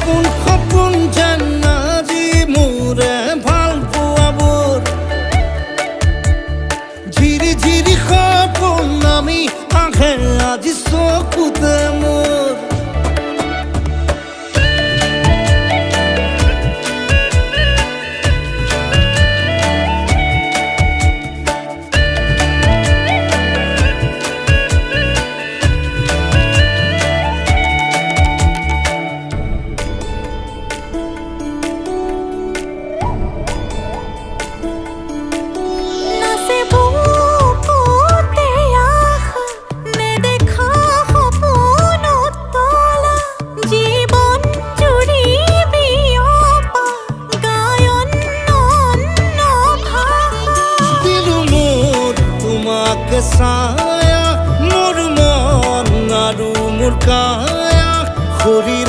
সপোন যেন আজি মোৰে ভাল পোৱাবোৰ ঝিৰি ঝিৰি সপোন আমি আহে আজি চকুতে মোৰ ছায়া মোৰ মন আৰু মোৰ কায়া শৰীৰ